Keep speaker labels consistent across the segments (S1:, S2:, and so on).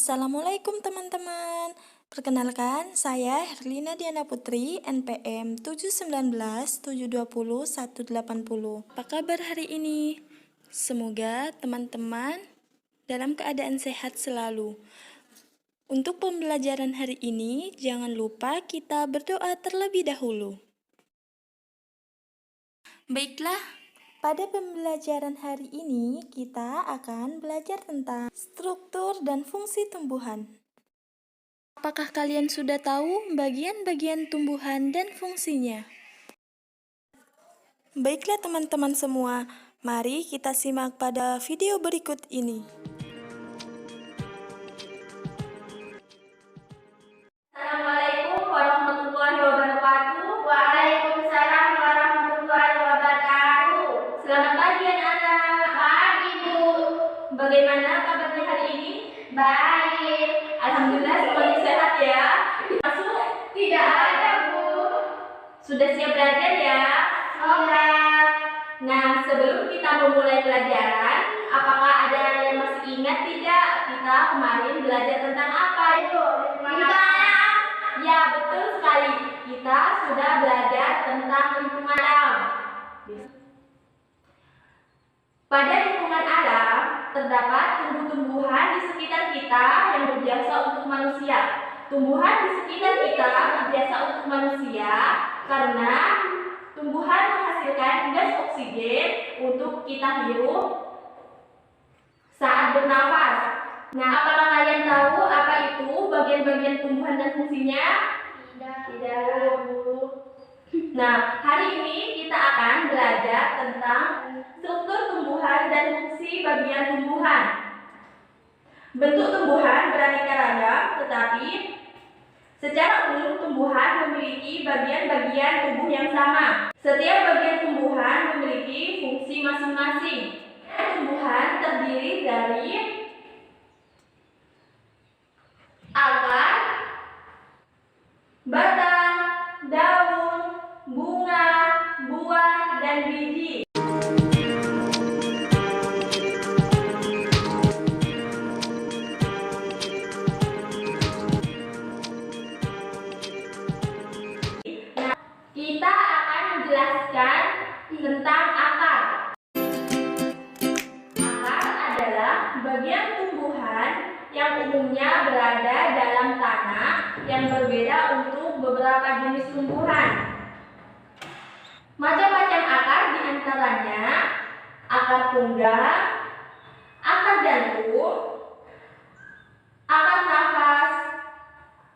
S1: Assalamualaikum teman-teman. Perkenalkan, saya Herlina Diana Putri, NPM 719720180. Apa kabar hari ini? Semoga teman-teman dalam keadaan sehat selalu. Untuk pembelajaran hari ini, jangan lupa kita berdoa terlebih dahulu. Baiklah, pada pembelajaran hari ini kita akan belajar tentang struktur dan fungsi tumbuhan. Apakah kalian sudah tahu bagian-bagian tumbuhan dan fungsinya? Baiklah teman-teman semua, mari kita simak pada video berikut ini.
S2: Assalamualaikum warahmatullahi wabarakatuh.
S3: Waalaikumsalam warahmatullahi wabarakatuh.
S2: Selamat pagi anak-anak.
S3: Pagi Bu.
S2: Bagaimana kabarnya hari ini?
S3: Baik.
S2: Alhamdulillah semuanya sehat ya. Masuk?
S3: Tidak ada Bu.
S2: Sudah siap belajar ya?
S3: Siap.
S2: Nah, sebelum kita memulai pelajaran, apakah ada yang masih ingat tidak kita kemarin belajar tentang apa? Ya, betul sekali. Kita sudah belajar tentang lingkungan alam. Pada lingkungan alam, terdapat tumbuh-tumbuhan di sekitar kita yang berjasa untuk manusia. Tumbuhan di sekitar kita berjasa untuk manusia karena tumbuhan menghasilkan gas oksigen untuk kita hirup saat bernafas. Nah, apakah kalian tahu apa itu bagian-bagian tumbuhan dan fungsinya?
S3: Tidak Bu.
S2: Nah, hari ini kita akan belajar tentang struktur tumbuhan dan fungsi bagian tumbuhan. Bentuk tumbuhan beraneka ragam, tetapi secara umum tumbuhan memiliki bagian-bagian tubuh yang sama. Setiap bagian tumbuhan memiliki fungsi masing-masing. Tumbuhan terdiri dari akar, batang, daun, bunga, buah, dan biji. Nah, kita akan menjelaskan tentang akar. Akar adalah bagian tumbuhan yang umumnya berada dalam tanah yang berbeda untuk beberapa jenis tumbuhan. Macam-macam akar diantaranya akar tunggang, akar jantung, akar nafas,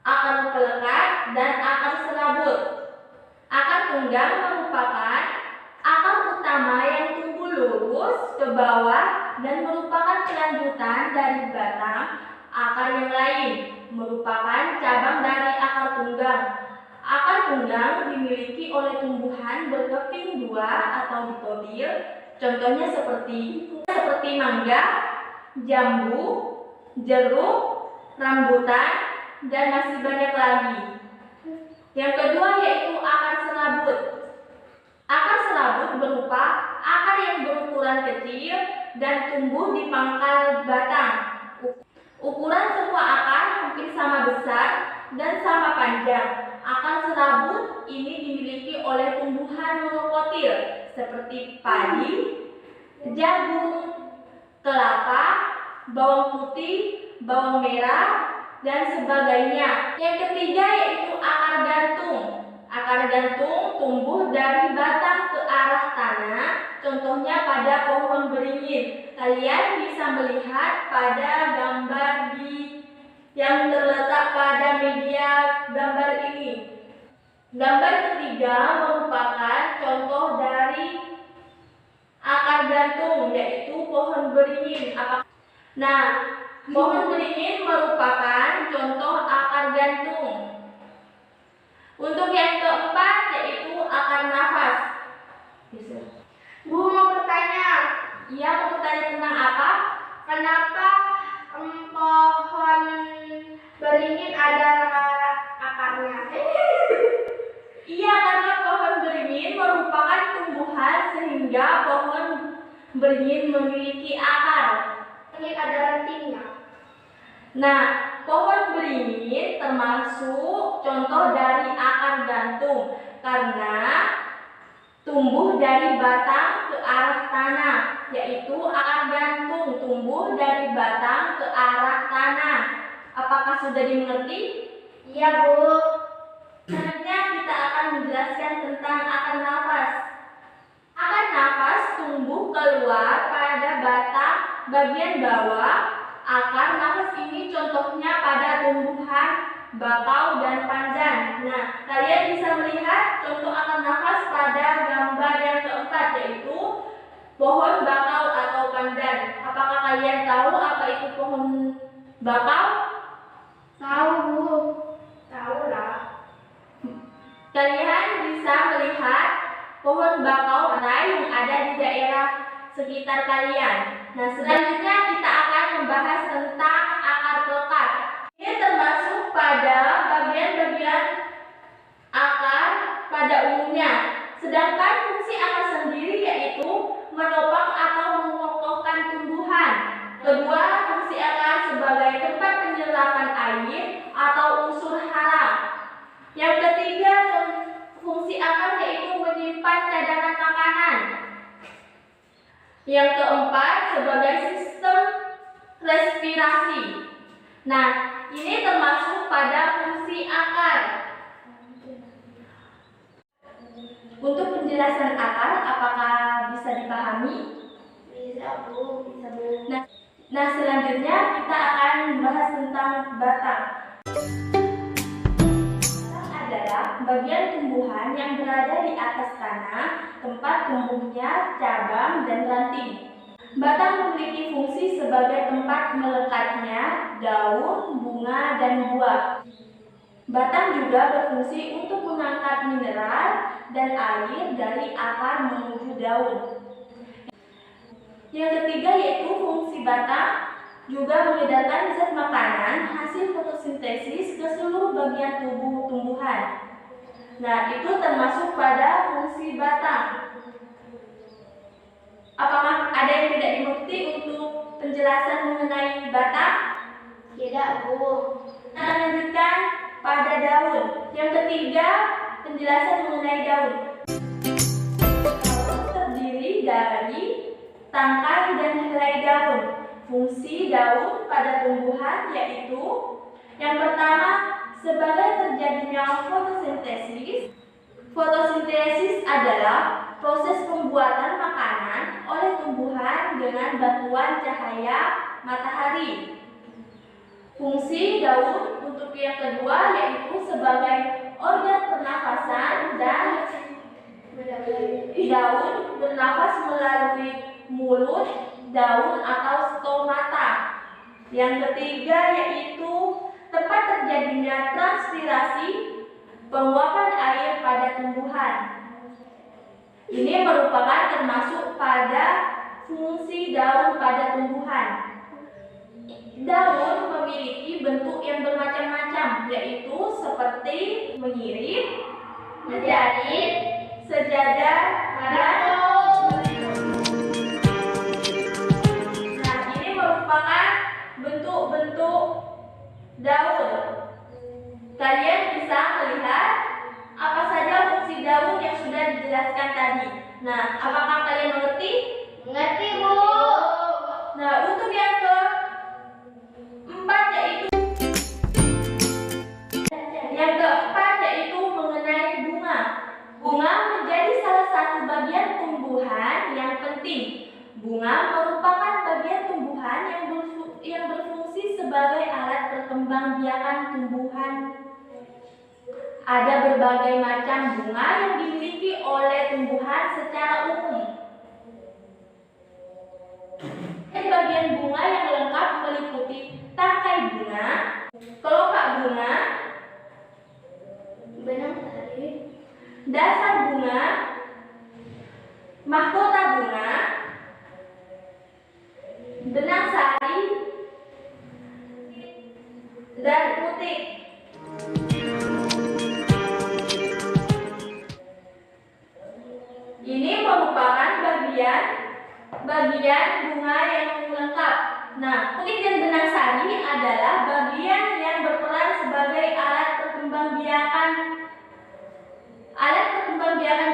S2: akar pelekat, dan akar serabut. Akar tunggang merupakan akar utama yang tumbuh lurus ke bawah dan merupakan kelanjutan dari batang akar yang lain, merupakan cabang dari akar tunggang. Akar tunggang dimiliki oleh tumbuhan berkeping dua atau ditotil, contohnya seperti mangga, jambu, jeruk, rambutan, dan masih banyak lagi. Yang kedua yaitu akar serabut. Akar serabut berupa akar yang berukuran kecil dan tumbuh di pangkal batang. Ukuran semua akar hampir sama besar dan sama panjang. Akar serabut ini dimiliki oleh tumbuhan monokotil seperti padi, jagung, kelapa, bawang putih, bawang merah, dan sebagainya. Yang ketiga yaitu akar gantung. Akar gantung tumbuh dari batang ke arah tanah, contohnya pada pohon beringin. Kalian bisa melihat pada gambar yang terletak pada media gambar ini. Gambar ketiga merupakan contoh dari akar gantung, yaitu pohon beringin. Nah, pohon beringin merupakan contoh akar gantung. Untuk yang keempat yaitu akar nafas.
S3: Bu mau bertanya.
S2: Iya, mau bertanya tentang apa?
S3: Kenapa pohon beringin ada akarnya?
S2: Iya, karena pohon beringin merupakan tumbuhan sehingga pohon beringin memiliki akar.
S3: Ini ada rantingnya.
S2: Nah, pohon beringin termasuk contoh dari akar gantung karena tumbuh dari batang ke arah tanah, yaitu akar gantung tumbuh dari batang ke arah tanah. Apakah sudah dimengerti?
S3: Iya, Bu.
S2: Selanjutnya kita akan menjelaskan tentang akar nafas. Akar nafas tumbuh keluar pada batang bagian bawah. Akar nafas ini contohnya pada tumbuhan bakau dan pandan. Nah, kalian bisa melihat contoh akar nafas pada gambar yang keempat, yaitu pohon bakau atau pandan. Apakah kalian tahu apa itu pohon bakau?
S3: Tahu, Bu. Tahu lah.
S2: Kalian bisa melihat pohon bakau yang ada di daerah sekitar kalian. Nah, selanjutnya kita akan membahas tentang akar pekat. Ini termasuk pada bagian-bagian akar pada umumnya. Sedangkan fungsi akar sendiri yaitu menopang atau mengokohkan tumbuhan. Kedua, fungsi akar sebagai tempat penyerapan air atau unsur hara. Yang ketiga, fungsi akar yaitu menyimpan cadangan makanan. Yang keempat, sebagai sistem respirasi. Nah, ini termasuk pada fungsi akar. Untuk penjelasan akar, apakah bisa dipahami?
S3: Bisa, Bu. Bisa, Bu.
S2: Nah, selanjutnya kita akan membahas tentang batang. Batang adalah bagian tumbuhan yang berada di atas tanah, tempat tumbuhnya cabang dan ranting. Batang memiliki fungsi sebagai tempat melekatnya daun, bunga, dan buah. Batang juga berfungsi untuk mengangkat mineral dan air dari akar menuju daun. Yang ketiga yaitu fungsi batang juga mengedarkan zat makanan hasil fotosintesis ke seluruh bagian tubuh tumbuhan. Nah, itu termasuk pada fungsi batang. Apakah ada yang tidak dimengerti untuk penjelasan mengenai batang?
S3: Tidak, Bu.
S2: Kita lanjutkan pada daun. Yang ketiga, penjelasan mengenai daun. Daun terdiri dari tangkai dan helai daun. Fungsi daun pada tumbuhan yaitu yang pertama, sebagai terjadinya fotosintesis. Fotosintesis adalah proses pembuatan makanan oleh tumbuhan dengan bantuan cahaya matahari. Fungsi daun untuk yang kedua yaitu sebagai organ pernafasan dan daun bernafas melalui mulut, daun atau stomata. Yang ketiga yaitu tempat terjadinya transpirasi, penguapan air pada tumbuhan. Ini merupakan termasuk pada fungsi daun pada tumbuhan. Daun memiliki bentuk yang bermacam-macam, yaitu seperti mengirit, menjadi, sejajar, dan nah, ini merupakan bentuk-bentuk daun. Kalian bisa melihat apa saja fungsi daun yang sudah dijelaskan tadi. Nah, apakah kalian mengerti?
S3: Mengerti, Bu.
S2: Nah, untuk yang keempat yaitu mengenai bunga. Bunga menjadi salah satu bagian tumbuhan yang penting. Bunga merupakan bagian tumbuhan yang berfungsi sebagai alat perkembangbiakan tumbuhan. Ada berbagai macam bunga yang dimiliki oleh tumbuhan secara umum. Bagian bunga yang lengkap meliputi tangkai bunga, kelopak bunga,
S3: Benang sari,
S2: dasar bunga, mahkota bunga, benang sari, dan putik. Ini merupakan bagian bunga yang lengkap. Nah, putik dan benang sari adalah bagian yang berperan sebagai alat perkembangbiakan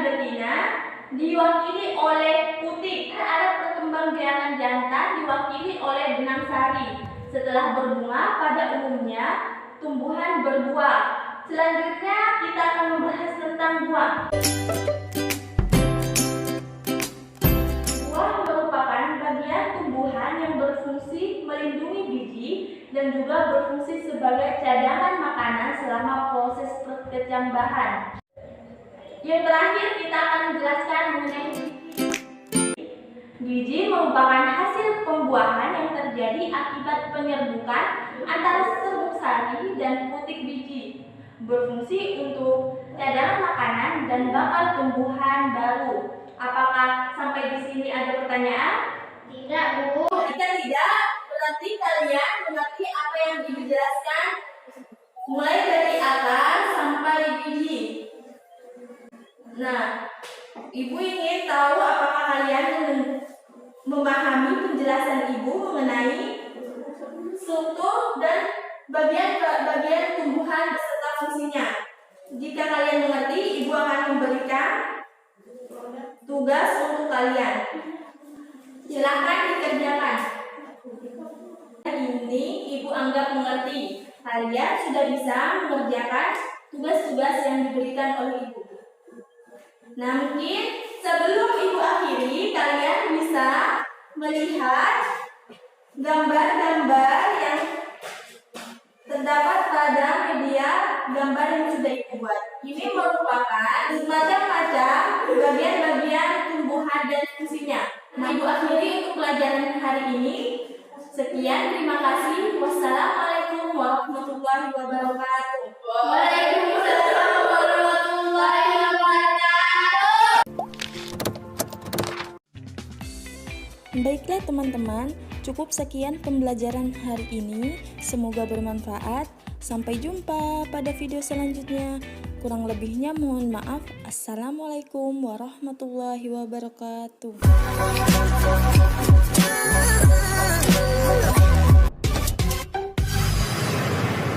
S2: betina diwakili oleh putik. Alat perkembangbiakan jantan diwakili oleh benang sari. Setelah berbunga, pada umumnya tumbuhan berbuah. Selanjutnya kita akan membahas tentang buah. Buah merupakan bagian tumbuhan yang berfungsi melindungi biji dan juga berfungsi sebagai cadangan makanan selama proses perkecambahan. Yang terakhir kita akan menjelaskan mengenai biji. Biji merupakan hasil pembuahan yang terjadi akibat penyerbukan antara serbuk sari dan putik biji, berfungsi untuk cadangan makanan dan bakal tumbuhan baru. Apakah sampai di sini ada pertanyaan?
S3: Tidak, Bu.
S2: Jika tidak, berarti kalian mengerti apa yang Ibu jelaskan mulai dari akar sampai biji. Nah, Ibu ingin tahu apakah kalian memahami penjelasan Ibu mengenai struktur dan bagian tumbuhan beserta fungsinya. Jika kalian mengerti, Ibu akan memberikan tugas untuk kalian. Silakan dikerjakan. Ini Ibu anggap mengerti. Kalian sudah bisa mengerjakan tugas-tugas yang diberikan oleh Ibu. Nah, mungkin sebelum Ibu akhiri, kalian bisa melihat gambar-gambar yang terdapat pada media gambar yang sudah Ibu buat. Ini merupakan macam-macam bagian-bagian tumbuhan dan fungsinya. Nah, Ibu akhiri untuk pelajaran hari ini. Sekian, terima kasih. Wassalamualaikum warahmatullahi wabarakatuh. Waalaikumsalam warahmatullahi wabarakatuh.
S1: Baiklah teman-teman, cukup sekian pembelajaran hari ini. Semoga bermanfaat. Sampai jumpa pada video selanjutnya. Kurang lebihnya mohon maaf. Assalamualaikum warahmatullahi wabarakatuh.